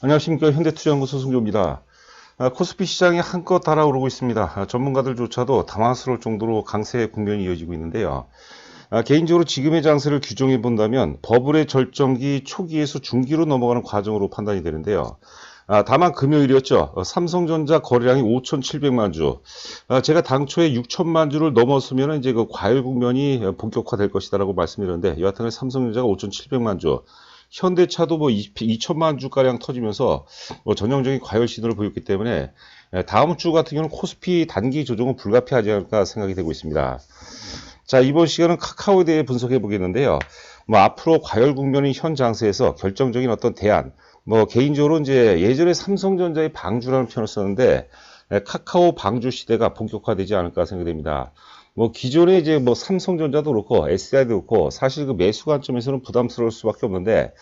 안녕하십니까. 현대투자연구소 승조입니다. 코스피 시장이 한껏 달아오르고 있습니다. 전문가들조차도 당황스러울 정도로 강세 국면이 이어지고 있는데요. 개인적으로 지금의 장세를 규정해 본다면 버블의 절정기 초기에서 중기로 넘어가는 과정으로 판단이 되는데요. 다만 금요일이었죠. 삼성전자 거래량이 5,700만 주. 제가 당초에 6천만 주를 넘었으면 이제 그 과열 국면이 본격화될 것이다라고 말씀드렸는데 여하튼 삼성전자가 5,700만 주. 현대차도 뭐 2천만 주가량 터지면서 뭐 전형적인 과열 신호를 보였기 때문에 다음 주 같은 경우는 코스피 단기 조정은 불가피하지 않을까 생각이 되고 있습니다. 자, 이번 시간은 카카오에 대해 분석해 보겠는데요. 뭐 앞으로 과열 국면인 현 장세에서 결정적인 어떤 대안, 뭐 개인적으로 이제 예전에 삼성전자의 방주라는 표현을 썼는데 카카오 방주 시대가 본격화되지 않을까 생각됩니다. 뭐 기존에 이제 뭐 삼성전자도 그렇고 SDI도 그렇고 사실 그 매수 관점에서는 부담스러울 수밖에 없는데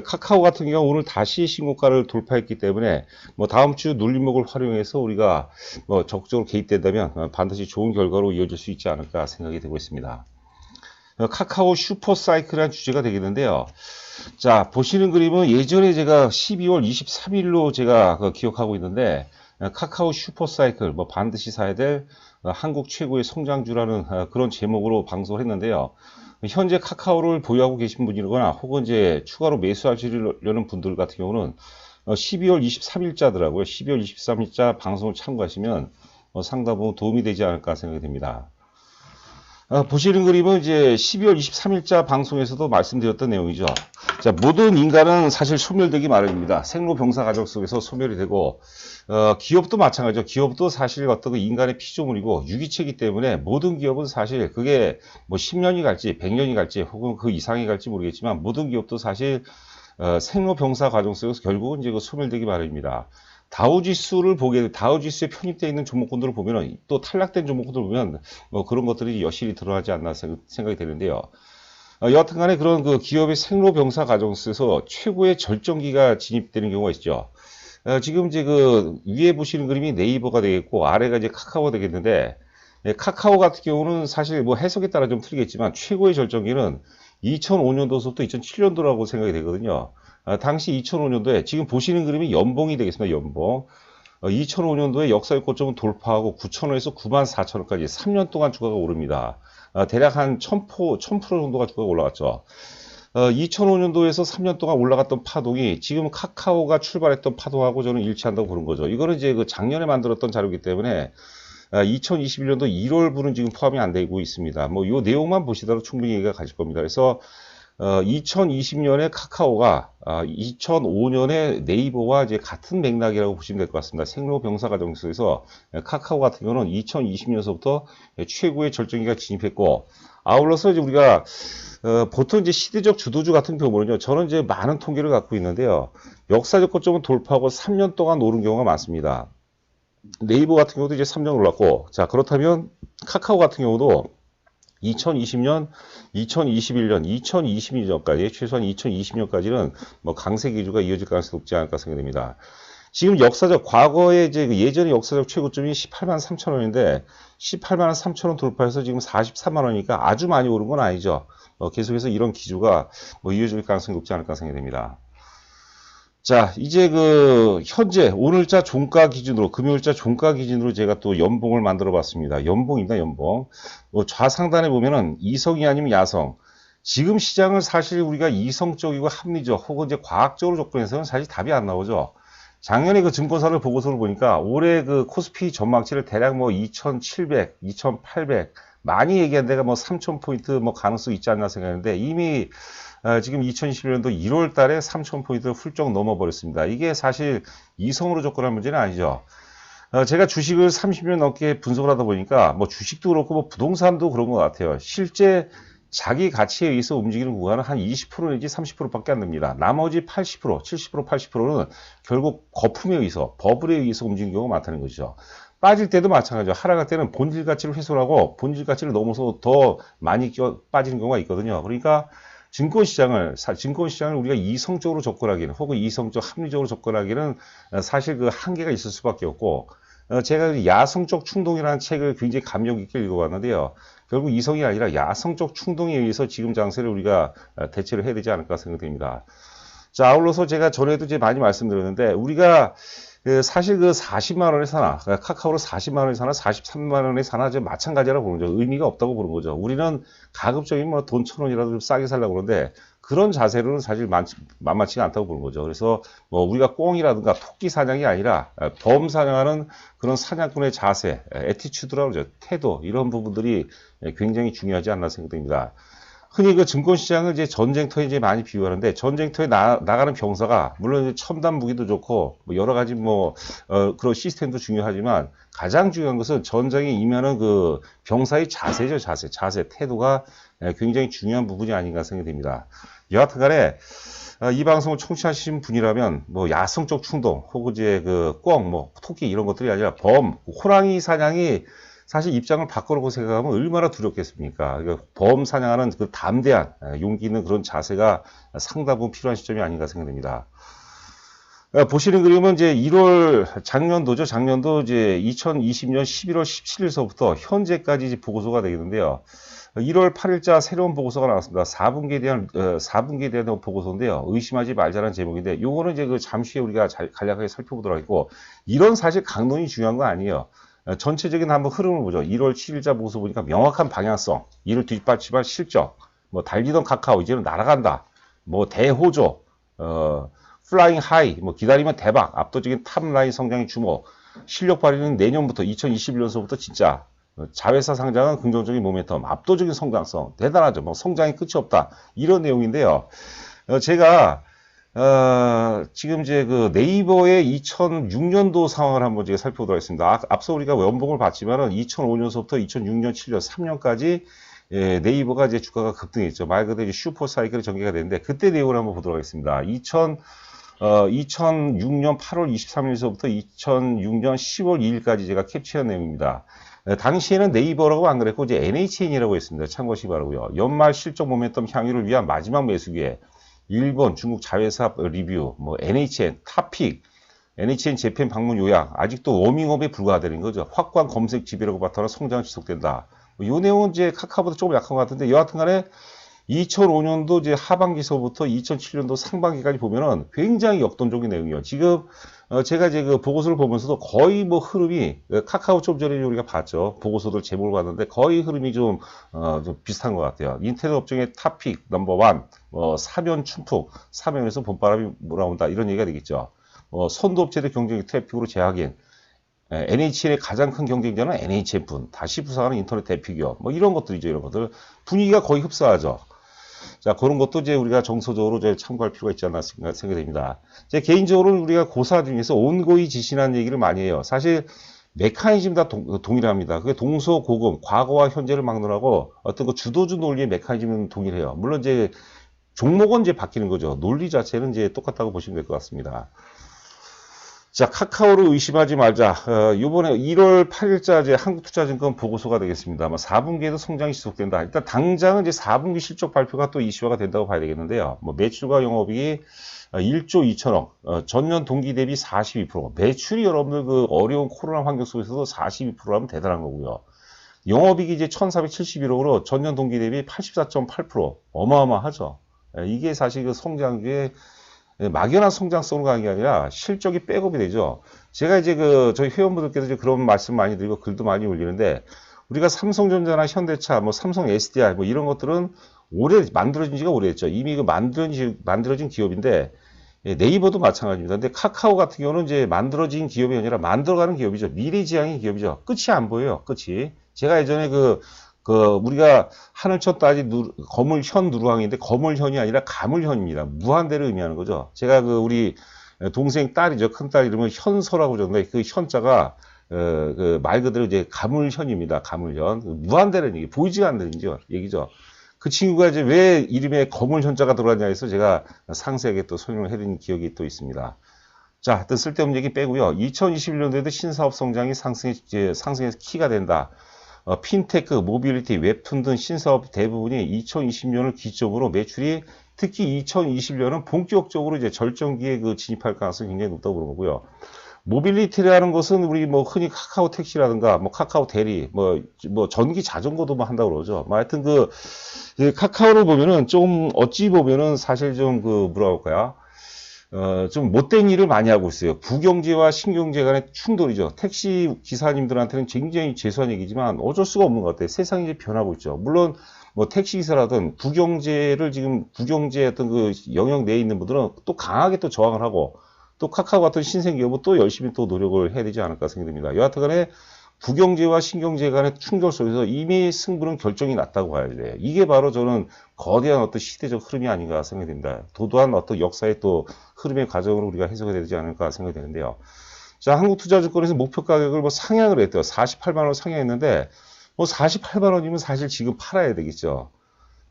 카카오 같은 경우 오늘 다시 신고가를 돌파했기 때문에 뭐 다음 주 눌림목을 활용해서 우리가 뭐 적극적으로 개입된다면 반드시 좋은 결과로 이어질 수 있지 않을까 생각이 되고 있습니다. 카카오 슈퍼사이클이라는 주제가 되겠는데요. 자, 보시는 그림은 예전에 제가 12월 23일로 제가 기억하고 있는데 카카오 슈퍼사이클 뭐 반드시 사야 될 한국 최고의 성장주라는 그런 제목으로 방송을 했는데요. 현재 카카오를 보유하고 계신 분이거나 혹은 이제 추가로 매수하시려는 분들 같은 경우는 12월 23일자더라고요. 12월 23일자 방송을 참고하시면 상당 부분 도움이 되지 않을까 생각이 됩니다. 보시는 그림은 이제 12월 23일자 방송에서도 말씀드렸던 내용이죠. 자, 모든 인간은 사실 소멸되기 마련입니다. 생로병사 과정 속에서 소멸이 되고, 기업도 마찬가지죠. 기업도 사실 어떤 그 인간의 피조물이고 유기체이기 때문에 모든 기업은 사실 그게 뭐 10년이 갈지 100년이 갈지 혹은 그 이상이 갈지 모르겠지만 모든 기업도 사실 생로병사 과정 속에서 결국은 이제 그 소멸되기 마련입니다. 다우지수를 다우지수에 편입되어 있는 종목군들을 보면은 또 탈락된 종목군들을 보면 뭐 그런 것들이 여실히 드러나지 않나 생각이 되는데요. 여하튼 간에 그런 그 기업의 생로병사 과정 속에서 최고의 절정기가 진입되는 경우가 있죠. 지금 이제 그 위에 보시는 그림이 네이버가 되겠고 아래가 이제 카카오가 되겠는데 카카오 같은 경우는 사실 뭐 해석에 따라 좀 틀리겠지만 최고의 절정기는 2005년도부터 2007년도라고 생각이 되거든요. 당시 2005년도에 지금 보시는 그림이 연봉이 되겠습니다. 연봉. 2005년도에 역사의 고점은 돌파하고 9,000원에서 94,000원까지 3년 동안 주가가 오릅니다. 대략 한 1000% 정도가 주가가 올라갔죠. 2005년도에서 3년 동안 올라갔던 파동이 지금 카카오가 출발했던 파동하고 저는 일치한다고 보는 거죠. 이거는 이제 그 작년에 만들었던 자료이기 때문에 2021년도 1월분은 지금 포함이 안 되고 있습니다. 뭐 이 내용만 보시더라도 충분히 이해가 가실 겁니다. 그래서 2020년에 카카오가 2005년에 네이버와 이제 같은 맥락이라고 보시면 될 것 같습니다. 생로병사 과정 속에서 카카오 같은 경우는 2020년서부터 최고의 절정기가 진입했고 아울러서 이제 우리가 보통 이제 시대적 주도주 같은 경우는요. 저는 이제 많은 통계를 갖고 있는데요. 역사적 고점은 돌파하고 3년 동안 오른 경우가 많습니다. 네이버 같은 경우도 이제 3년 올랐고 자 그렇다면 카카오 같은 경우도 2020년, 2021년, 2022년까지 최소한 2020년까지는 뭐 강세 기조가 이어질 가능성이 높지 않을까 생각됩니다. 지금 역사적 과거에 이제 예전에 역사적 최고점이 18만 3천 원인데 18만 3천 원 돌파해서 지금 43만 원이니까 아주 많이 오른 건 아니죠. 계속해서 이런 기조가 뭐 이어질 가능성이 높지 않을까 생각됩니다. 자, 이제 그 현재 오늘자 종가 기준으로 금요일자 종가 기준으로 제가 또 연봉을 만들어 봤습니다. 연봉입니다, 연봉. 좌상단에 보면은 이성이 아니면 야성. 지금 시장은 사실 우리가 이성적이고 합리적 혹은 이제 과학적으로 접근해서는 사실 답이 안 나오죠. 작년에 그 증권사를 보고서를 보니까 올해 그 코스피 전망치를 대략 뭐 2,700, 2,800 많이 얘기한 데가 뭐 3,000포인트 뭐 가능성이 있지 않나 생각하는데 이미 지금 2021년도 1월 달에 3,000포인트를 훌쩍 넘어버렸습니다. 이게 사실 이성으로 접근할 문제는 아니죠. 제가 주식을 30년 넘게 분석을 하다 보니까 뭐 주식도 그렇고 뭐 부동산도 그런 것 같아요. 실제 자기 가치에 의해서 움직이는 구간은 한 20% 내지 30%밖에 안 됩니다. 나머지 80%, 70%, 80%는 결국 거품에 의해서, 버블에 의해서 움직이는 경우가 많다는 것이죠. 빠질 때도 마찬가지죠. 하락할 때는 본질 가치를 훼손하고 본질 가치를 넘어서 더 많이 빠지는 경우가 있거든요. 그러니까 증권시장을 우리가 이성적으로 접근하기는 혹은 이성적 합리적으로 접근하기는 사실 그 한계가 있을 수밖에 없고 제가 야성적 충동이라는 책을 굉장히 감명 깊게 읽어봤는데요. 결국 이성이 아니라 야성적 충동에 의해서 지금 장세를 우리가 대처를 해야 되지 않을까 생각됩니다. 자, 아울러서 제가 전에도 이제 많이 말씀드렸는데, 우리가 사실 그 40만 원에 사나, 카카오로 40만 원에 사나, 43만 원에 사나, 이제 마찬가지라고 보는 거죠. 의미가 없다고 보는 거죠. 우리는 가급적이면 뭐 돈 1,000원이라도 좀 싸게 살려고 그러는데, 그런 자세로는 사실 만만치가 않다고 보는 거죠. 그래서 뭐 우리가 꽁이라든가 토끼 사냥이 아니라 범 사냥하는 그런 사냥꾼의 자세, 애티튜드라고 그러죠. 태도, 이런 부분들이 굉장히 중요하지 않나 생각됩니다. 흔히 그 증권시장을 이제 전쟁터에 이제 많이 비유하는데, 전쟁터에 나가는 병사가 물론 이제 첨단 무기도 좋고 뭐 여러 가지 뭐 그런 시스템도 중요하지만, 가장 중요한 것은 전장에 임하는 그 병사의 자세죠. 자세 태도가 굉장히 중요한 부분이 아닌가 생각이 됩니다. 여하튼간에 이 방송을 청취하신 분이라면 뭐 야성적 충동 혹은 이제 그 꿩, 뭐 토끼 이런 것들이 아니라 범, 호랑이 사냥이 사실 입장을 바꾸라고 생각하면 얼마나 두렵겠습니까? 그러니까 범 사냥하는 그 담대한 용기 있는 그런 자세가 상당히 필요한 시점이 아닌가 생각됩니다. 보시는 그림은 이제 1월 작년도죠. 작년도 이제 2020년 11월 17일서부터 현재까지 이제 보고서가 되겠는데요. 1월 8일자 새로운 보고서가 나왔습니다. 4분기에 대한 보고서인데요. 의심하지 말자는 제목인데, 요거는 이제 그 잠시 후에 우리가 간략하게 살펴보도록 하겠고, 이런 사실 강론이 중요한 거 아니에요. 전체적인 한번 흐름을 보죠. 1월 7일자 보고서 보니까 명확한 방향성, 이를 뒷받침할 실적, 뭐 달리던 카카오 이제는 날아간다, 뭐 대호조, 플라잉 하이, 뭐 기다리면 대박, 압도적인 탑라인 성장의 주목, 실력 발휘는 내년부터 2021년서부터 진짜 자회사 상장은 긍정적인 모멘텀, 압도적인 성장성, 대단하죠. 뭐 성장이 끝이 없다, 이런 내용인데요. 제가 지금 이제 그 네이버의 2006년도 상황을 한번 제가 살펴보도록 하겠습니다. 앞서 우리가 연봉을 봤지만은 2005년서부터 2006년, 7년, 3년까지 네이버가 이제 주가가 급등했죠. 말 그대로 이제 슈퍼 사이클이 전개가 되는데, 그때 내용을 한번 보도록 하겠습니다. 2006년 8월 23일서부터 2006년 10월 2일까지 제가 캡처한 내용입니다. 당시에는 네이버라고 안 그랬고 이제 NHN이라고 했습니다. 참고하시기 바라고요. 연말 실적 모멘텀 향유를 위한 마지막 매수기에 일본, 중국 자회사 리뷰, 뭐 NHN, 타픽, NHN 재팬 방문 요약, 아직도 워밍업에 불과하다는 거죠. 확고한 검색 지배라고 바탕으로 성장이 지속된다. 이 내용은 이제 카카오보다 조금 약한 것 같은데, 여하튼간에 2005년도 이제 하반기서부터 2007년도 상반기까지 보면은 굉장히 역동적인 내용이에요. 지금 제가 이제 그 보고서를 보면서도 거의 뭐 흐름이, 카카오 좀 전에 우리가 봤죠. 보고서들 제목을 봤는데 거의 흐름이 좀 비슷한 것 같아요. 인터넷 업종의 탑픽 넘버원, 사면 춘풍, 사면에서 봄바람이 몰아온다, 이런 얘기가 되겠죠. 선도업체들 경쟁력 트래픽으로 재확인, NHN의 가장 큰 경쟁자는 NHN뿐, 다시 부상하는 인터넷 대피기업, 뭐 이런 것들이죠. 이런 것들 분위기가 거의 흡사하죠. 자, 그런 것도 이제 우리가 정서적으로 이제 참고할 필요가 있지 않나 생각이 됩니다. 제 개인적으로는 우리가 고사 중에서 온고이 지시라는 얘기를 많이 해요. 사실 메커니즘 다 동일합니다. 그게 동서고금, 과거와 현재를 막론하고 어떤 그 주도주 논리의 메커니즘은 동일해요. 물론 이제 종목은 이제 바뀌는 거죠. 논리 자체는 이제 똑같다고 보시면 될 것 같습니다. 자, 카카오를 의심하지 말자. 요번에 1월 8일자 이제 한국투자증권 보고서가 되겠습니다. 아마 4분기에도 성장이 지속된다. 일단 당장은 이제 4분기 실적 발표가 또 이슈화가 된다고 봐야 되겠는데요. 뭐 매출과 영업이익이 1조 2천억, 전년 동기 대비 42%. 매출이 여러분들 그 어려운 코로나 환경 속에서도 42%라면 대단한 거고요. 영업이익이 이제 1,471억으로 전년 동기 대비 84.8%. 어마어마하죠. 이게 사실 그 성장주의 막연한 성장성으로 가는 게 아니라 실적이 백업이 되죠. 제가 이제 저희 회원분들께도 이제 그런 말씀 많이 드리고 글도 많이 올리는데, 우리가 삼성전자나 현대차, 뭐 삼성 SDI 뭐 이런 것들은 오래 만들어진 지가 오래됐죠. 이미 그 만들어진 기업인데, 네이버도 마찬가지입니다. 근데 카카오 같은 경우는 이제 만들어진 기업이 아니라 만들어가는 기업이죠. 미래지향의 기업이죠. 끝이 안 보여요. 끝이. 제가 예전에 우리가 하늘천 따지 거물현 누르왕인데, 거물현이 아니라 가물현입니다. 무한대를 의미하는 거죠. 제가 우리 동생 딸이죠. 큰딸 이름은 현서라고 그러는데, 그 현자가 말 그대로 이제 가물현입니다. 가물현. 무한대라는 얘기, 보이지가 않는 얘기죠. 그 친구가 이제 왜 이름에 거물현자가 들어갔냐 해서 제가 상세하게 또 설명을 해드린 기억이 또 있습니다. 자, 하여튼 쓸데없는 얘기 빼고요. 2021년도에도 신사업 성장이 상승에서 키가 된다. 핀테크, 모빌리티, 웹툰 등 신사업 대부분이 2020년을 기점으로 매출이, 특히 2020년은 본격적으로 이제 절정기에 진입할 가능성이 굉장히 높다고 그런 거고요. 모빌리티라는 것은 우리 뭐 흔히 카카오 택시라든가 뭐 카카오 대리, 뭐 전기 자전거도 뭐 한다고 그러죠. 뭐 하여튼 카카오를 보면은 좀 어찌 보면은 사실 좀 뭐라 할까요? 좀 못된 일을 많이 하고 있어요. 부경제와 신경제 간의 충돌이죠. 택시 기사님들한테는 굉장히 죄송한 얘기지만 어쩔 수가 없는 것 같아요. 세상이 이제 변하고 있죠. 물론 뭐 택시 기사라든 부경제를 지금 부경제 어떤 그 영역 내에 있는 분들은 또 강하게 또 저항을 하고 또 카카오 같은 신생기업은 또 열심히 또 노력을 해야 되지 않을까 생각됩니다. 여하튼간에 부경제와 신경제 간의 충돌 속에서 이미 승부는 결정이 났다고 봐야 돼요. 이게 바로 저는 거대한 어떤 시대적 흐름이 아닌가 생각이 됩니다. 도도한 어떤 역사의 또 흐름의 과정으로 우리가 해석이 되지 않을까 생각이 되는데요. 자, 한국투자증권에서 목표 가격을 뭐 상향을 했대요. 48만 원 상향했는데 뭐 48만 원이면 사실 지금 팔아야 되겠죠.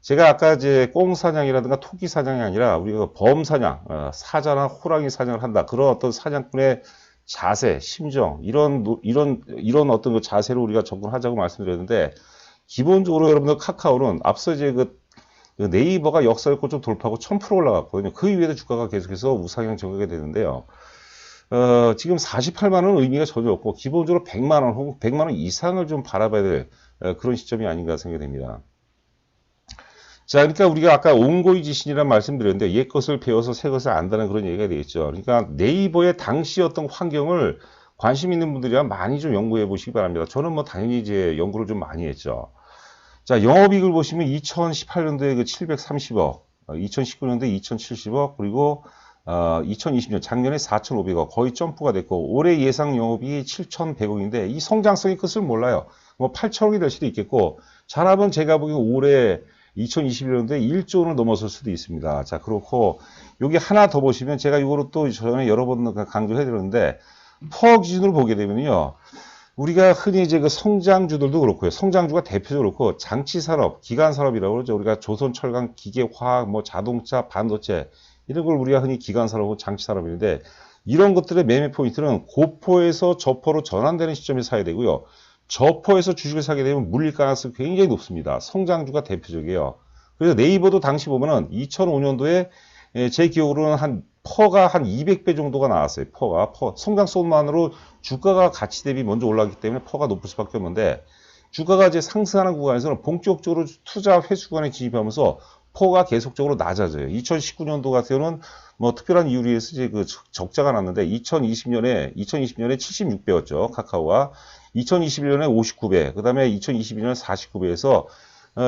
제가 아까 이제 꽁 사냥이라든가 토끼 사냥이 아니라 우리가 범 사냥, 사자나 호랑이 사냥을 한다. 그런 어떤 사냥꾼의 자세, 심정, 이런 어떤 그 자세로 우리가 접근하자고 말씀드렸는데, 기본적으로 여러분들 카카오는 앞서 이제 그 네이버가 역사를 좀 돌파하고 1000% 올라갔거든요. 그 이후에도 주가가 계속해서 우상향 전개가 되는데요. 지금 48만 원은 의미가 전혀 없고, 기본적으로 100만 원 혹은 100만 원 이상을 좀 바라봐야 될 그런 시점이 아닌가 생각이 됩니다. 자, 그러니까 우리가 아까 온고이 지신이라는 말씀드렸는데, 옛 것을 배워서 새 것을 안다는 그런 얘기가 되겠죠. 그러니까 네이버의 당시 어떤 환경을 관심 있는 분들이야 많이 좀 연구해 보시기 바랍니다. 저는 뭐 당연히 이제 연구를 좀 많이 했죠. 자, 영업이익을 보시면 2018년도에 그 730억, 2019년도에 2070억, 그리고 2020년 작년에 4,500억, 거의 점프가 됐고, 올해 예상 영업이익이 7,100억인데 이 성장성의 끝을 몰라요. 뭐 8,000억이 될 수도 있겠고, 잘하면 제가 보기엔 올해 2021년도에 1조 원을 넘어설 수도 있습니다. 자, 그렇고 여기 하나 더 보시면 제가 이거를 또 전에 여러 번 강조해 드렸는데, 퍼 기준으로 보게 되면요, 우리가 흔히 이제 그 성장주들도 그렇고요. 성장주가 대표적으로 그렇고, 장치산업, 기간산업이라고 그러죠. 우리가 조선, 철강, 기계, 화학, 뭐 자동차, 반도체, 이런 걸 우리가 흔히 기간산업하고 장치산업인데, 이런 것들의 매매 포인트는 고포에서 저포로 전환되는 시점에 사야 되고요. 저포에서 주식을 사게 되면 물릴 가능성이 굉장히 높습니다. 성장주가 대표적이에요. 그래서 네이버도 당시 보면은 2005년도에 제 기억으로는 퍼가 한 200배 정도가 나왔어요. 성장성만으로 주가가 가치 대비 먼저 올랐기 때문에 퍼가 높을 수밖에 없는데, 주가가 이제 상승하는 구간에서는 본격적으로 투자 회수 구간에 진입하면서 퍼가 계속적으로 낮아져요. 2019년도 같은 경우는 뭐 특별한 이유로 해서 이제 그 적자가 났는데, 2020년에 76배였죠. 카카오가. 2021년에 59배, 그 다음에 2022년에 49배에서,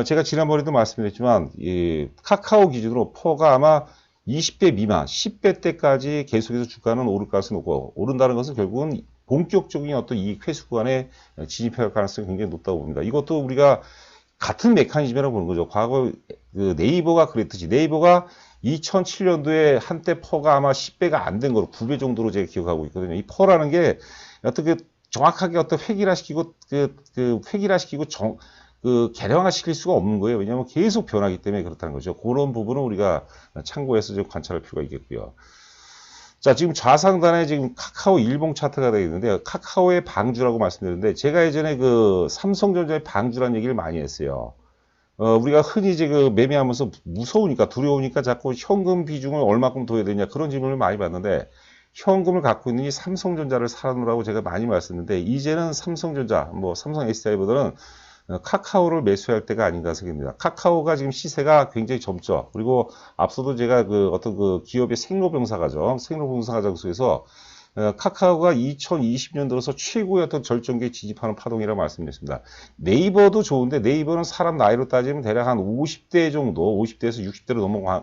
제가 지난번에도 말씀드렸지만, 이 카카오 기준으로 퍼가 아마 20배 미만, 10배 때까지 계속해서 주가는 오를 가능성이 높고, 오른다는 것은 결국은 본격적인 어떤 이익 회수 구간에 진입할 가능성이 굉장히 높다고 봅니다. 이것도 우리가 같은 메커니즘이라고 보는 거죠. 과거 그 네이버가 그랬듯이, 네이버가 2007년도에 한때 퍼가 아마 10배가 안 된 거로 9배 정도로 제가 기억하고 있거든요. 이 퍼라는 게 어떻게 정확하게 어떤 획일화시키고 개량화시킬 수가 없는 거예요. 왜냐하면 계속 변하기 때문에 그렇다는 거죠. 그런 부분은 우리가 참고해서 좀 관찰할 필요가 있겠고요. 자, 지금 좌상단에 지금 카카오 일봉 차트가 되어 있는데, 카카오의 방주라고 말씀드렸는데, 제가 예전에 그 삼성전자의 방주라는 얘기를 많이 했어요. 우리가 흔히 이제 그 매매하면서 무서우니까, 두려우니까 자꾸 현금 비중을 얼마큼 둬야 되냐, 그런 질문을 많이 받는데, 현금을 갖고 있는 이 삼성전자를 사놓으라고 제가 많이 말씀드렸는데, 이제는 삼성전자, 뭐 삼성 SDI보다는 카카오를 매수할 때가 아닌가 생각합니다. 카카오가 지금 시세가 굉장히 젊죠. 그리고 앞서도 제가 그 어떤 그 기업의 생로병사 과정 속에서 카카오가 2020년 들어서 최고의 어떤 절정기에 진입하는 파동이라고 말씀드렸습니다. 네이버도 좋은데, 네이버는 사람 나이로 따지면 대략 한 50대 정도, 50대에서 60대로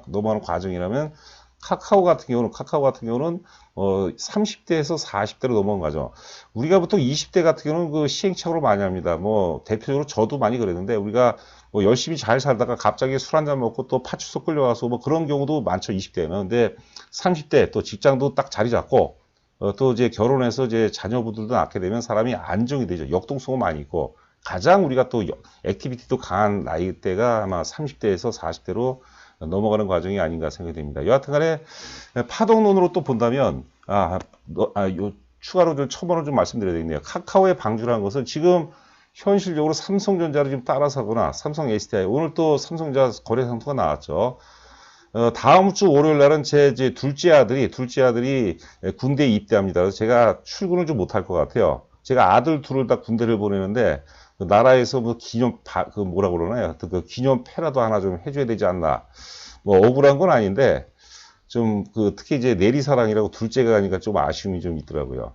넘어가는 과정이라면, 카카오 같은 경우는 30대에서 40대로 넘어간 거죠. 우리가 보통 20대 같은 경우는 그 시행착오를 많이 합니다. 뭐 대표적으로 저도 많이 그랬는데, 우리가 뭐 열심히 잘 살다가 갑자기 술 한잔 먹고 또 파출소 끌려가서 뭐 그런 경우도 많죠, 20대는. 근데 30대 또 직장도 딱 자리 잡고, 또 이제 결혼해서 이제 자녀분들도 낳게 되면 사람이 안정이 되죠. 역동성은 많이 있고, 가장 우리가 또 액티비티도 강한 나이대가 아마 30대에서 40대로 넘어가는 과정이 아닌가 생각이 됩니다. 여하튼 간에 파동론으로 또 본다면, 추가로 좀 첨언을 좀 말씀드려야 되겠네요. 카카오의 방주라는 것은 지금 현실적으로 삼성전자를 좀 따라서거나, 삼성 SDI, 오늘 또 삼성전자 거래 상투가 나왔죠. 다음 주 월요일 날은 제 이제 둘째 아들이 군대에 입대합니다. 그래서 제가 출근을 좀 못할 것 같아요. 제가 아들 둘을 다 군대를 보내는데, 그 나라에서 뭐 뭐라 그러나요? 그 기념패라도 하나 좀 해줘야 되지 않나. 뭐 억울한 건 아닌데, 좀 특히 이제 내리사랑이라고 둘째가 가니까 좀 아쉬움이 좀 있더라고요.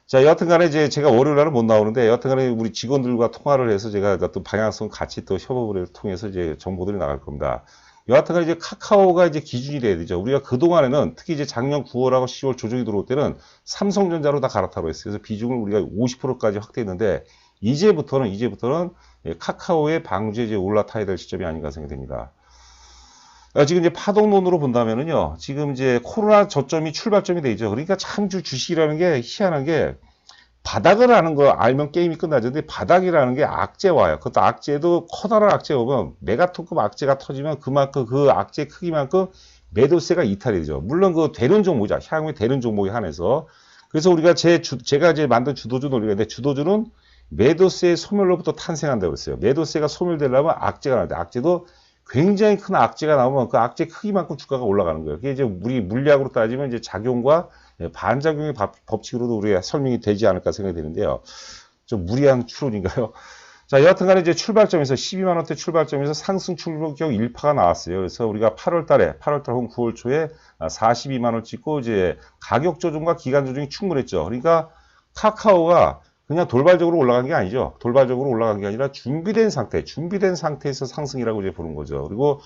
자, 여하튼 간에 이제 제가 월요일 날은 못 나오는데, 여하튼 간에 우리 직원들과 통화를 해서 제가 또 방향성 같이 또 협업을 통해서 이제 정보들이 나갈 겁니다. 여하튼 간에 이제 카카오가 이제 기준이 돼야 되죠. 우리가 그동안에는 특히 이제 작년 9월하고 10월 조정이 들어올 때는 삼성전자로 다 갈아타고 했어요. 그래서 비중을 우리가 50%까지 확대했는데, 이제부터는 카카오의 방주에 이제 올라타야 될 시점이 아닌가 생각됩니다. 지금 이제 파동론으로 본다면은요, 지금 이제 코로나 저점이 출발점이 되죠. 그러니까 참 주식이라는 게 희한한 게 바닥을 하는 거 알면 게임이 끝나죠. 근데 바닥이라는 게 악재 와요. 그것도 악재도 커다란 악재 오면 메가톤급 악재가 터지면 그만큼 그 악재 크기만큼 매도세가 이탈이 되죠. 물론 그 되는 종목이죠. 향후에 되는 종목에 한해서. 그래서 우리가 제가 이제 만든 주도주 논리가 있는데 주도주는 매도세의 소멸로부터 탄생한다고 그랬어요. 매도세가 소멸되려면 악재가 나는데 악재도 굉장히 큰 악재가 나오면 그 악재 크기만큼 주가가 올라가는 거예요. 그게 이제 우리 물리학으로 따지면 이제 작용과 반작용의 법칙으로도 우리가 설명이 되지 않을까 생각이 되는데요. 좀 무리한 추론인가요? 자, 여하튼 간에 이제 출발점에서 12만원대 출발점에서 상승 출발격 1파가 나왔어요. 그래서 우리가 8월 혹은 9월 초에 42만원 찍고 이제 가격 조정과 기간 조정이 충분했죠. 그러니까 카카오가 그냥 돌발적으로 올라간 게 아니죠. 돌발적으로 올라간 게 아니라 준비된 상태에서 상승이라고 이제 보는 거죠. 그리고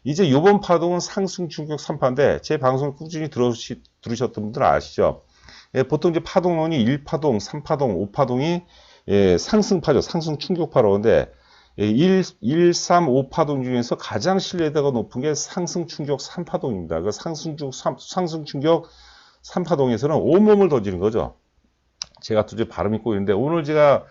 이제 요번 파동은 상승 충격 3파인데 제 방송을 꾸준히 들으셨던 분들은 아시죠? 보통 이제 파동론이 1파동, 3파동, 5파동이 상승파죠. 상승 충격파로 하는데 1, 3, 5파동 중에서 가장 신뢰도가 높은 게 상승 충격 3파동입니다. 그 상승 충격 3파동에서는 온몸을 던지는 거죠. 제가 또 이제 발음이 꼬이는데 오늘 제가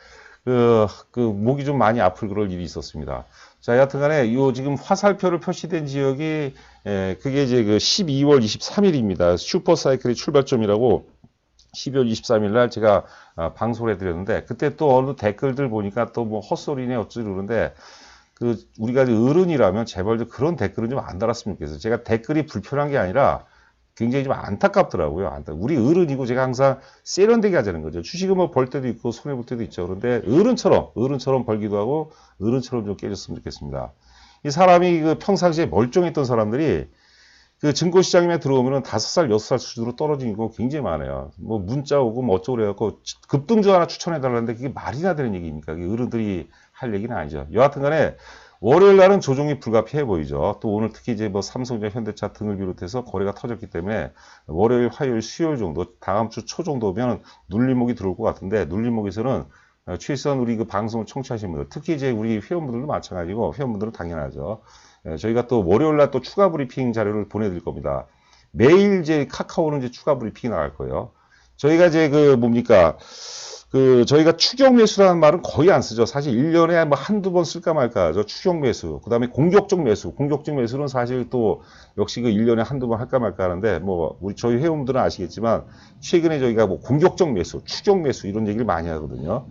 목이 좀 많이 아플 그럴 일이 있었습니다. 자, 여하튼 간에 지금 화살표로 표시된 지역이 그게 이제 12월 23일입니다. 슈퍼사이클의 출발점이라고 12월 23일 날 제가 방송을 해드렸는데 그때 또 어느 댓글들 보니까 또 뭐 헛소리네 어쩌고 그러는데 우리가 어른이라면 제발 좀 그런 댓글은 좀 안 달았으면 좋겠어요. 제가 댓글이 불편한 게 아니라 굉장히 좀 안타깝더라고요. 우리 어른이고 제가 항상 세련되게 하자는 거죠. 주식은 뭐 벌 때도 있고 손해볼 때도 있죠. 그런데 어른처럼 벌기도 하고 어른처럼 좀 깨졌으면 좋겠습니다. 이 사람이 평상시에 멀쩡했던 사람들이 증권시장에 들어오면은 5살, 6살 수준으로 떨어지는 거 굉장히 많아요. 뭐 문자 오고 뭐 어쩌고 그래갖고 급등주 하나 추천해달라는데 그게 말이나 되는 얘기입니까? 그게 어른들이 할 얘기는 아니죠. 여하튼 간에 월요일 날은 조정이 불가피해 보이죠. 또 오늘 특히 이제 뭐 삼성전자, 현대차 등을 비롯해서 거래가 터졌기 때문에 월요일, 화요일, 수요일 정도, 다음 주 초 정도면 눌림목이 들어올 것 같은데 눌림목에서는 최소한 우리 방송을 청취하시는 분들, 특히 이제 우리 회원분들도 마찬가지고 회원분들은 당연하죠. 저희가 또 월요일 날 또 추가 브리핑 자료를 보내드릴 겁니다. 매일 이제 카카오는 이제 추가 브리핑이 나갈 거예요. 저희가 이제 저희가 추격 매수라는 말은 거의 안 쓰죠. 사실 1년에 뭐 한두 번 쓸까 말까 하죠. 추격 매수. 그 다음에 공격적 매수. 공격적 매수는 사실 또 역시 1년에 한두 번 할까 말까 하는데 저희 회원분들은 아시겠지만 최근에 저희가 뭐 공격적 매수, 추격 매수 이런 얘기를 많이 하거든요.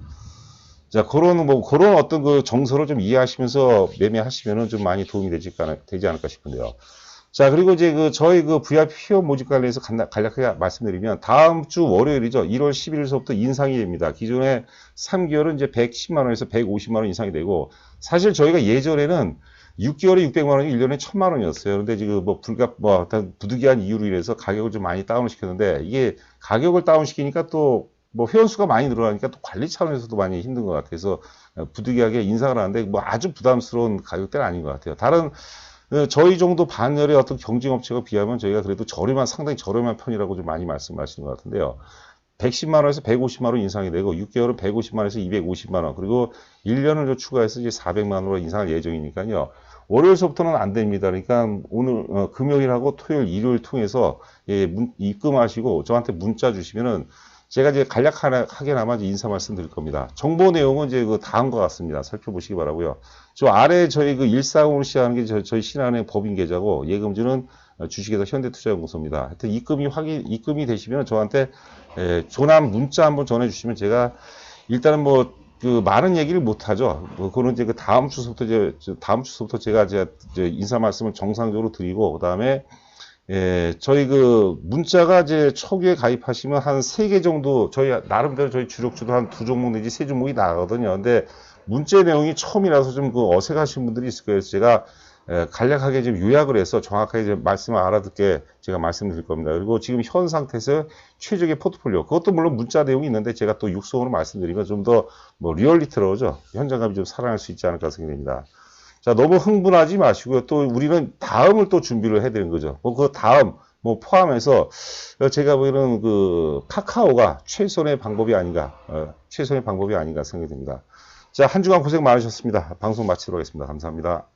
자, 그런 어떤 정서를 좀 이해하시면서 매매하시면은 좀 많이 도움이 되지 않을까 싶은데요. 자, 그리고 이제 저희 VIP 회원 모집 관련해서 간략하게 말씀드리면 다음 주 월요일이죠. 1월 11일서부터 인상이 됩니다. 기존에 3개월은 이제 110만원에서 150만원 인상이 되고 사실 저희가 예전에는 6개월에 600만원이 1년에 1000만원이었어요. 그런데 지금 부득이한 이유로 인해서 가격을 좀 많이 다운을 시켰는데 이게 가격을 다운시키니까 또 회원수가 많이 늘어나니까 또 관리 차원에서도 많이 힘든 것 같아서 부득이하게 인상을 하는데 아주 부담스러운 가격대는 아닌 것 같아요. 다른 저희 정도 반열의 어떤 경쟁업체가 비하면 저희가 그래도 상당히 저렴한 편이라고 좀 많이 말씀하시는 것 같은데요. 110만원에서 150만원 인상이 되고 6개월은 150만원에서 250만원 그리고 1년을 추가해서 이제 400만원으로 인상할 예정이니까요. 월요일서부터는 안 됩니다. 그러니까 오늘 금요일하고 토요일, 일요일 통해서 입금하시고 저한테 문자 주시면은 제가 이제 간략하게나마 인사 말씀 드릴 겁니다. 정보 내용은 이제 다음과 같습니다. 살펴보시기 바라고요. 저 아래 저희 140으로 시작하는 게 저희 신한은행 법인 계좌고 예금주는 주식회사 현대투자연구소입니다. 하여튼 입금이 되시면 저한테 조남 문자 한번 전해주시면 제가 일단은 많은 얘기를 못 하죠. 그거는 이제 다음 주부터 제가 인사 말씀을 정상적으로 드리고 그다음에 저희 문자가 이제 초기에 가입하시면 한 3개 정도, 나름대로 저희 주력주도 한 2종목 내지 3종목이 나가거든요. 근데 문자 내용이 처음이라서 좀 어색하신 분들이 있을 거예요. 그래서 제가 간략하게 좀 요약을 해서 정확하게 좀 말씀을 알아듣게 제가 말씀드릴 겁니다. 그리고 지금 현 상태에서 최적의 포트폴리오, 그것도 물론 문자 내용이 있는데 제가 또 육성으로 말씀드리면 좀 더 뭐 리얼리티로죠. 현장감이 좀 살아날 수 있지 않을까 생각됩니다. 자, 너무 흥분하지 마시고요. 또 우리는 다음을 또 준비를 해야 되는 거죠. 뭐 그 다음 뭐 포함해서 제가 보기에는 그 카카오가 최선의 방법이 아닌가, 최선의 방법이 아닌가 생각이 듭니다. 자, 한 주간 고생 많으셨습니다. 방송 마치도록 하겠습니다. 감사합니다.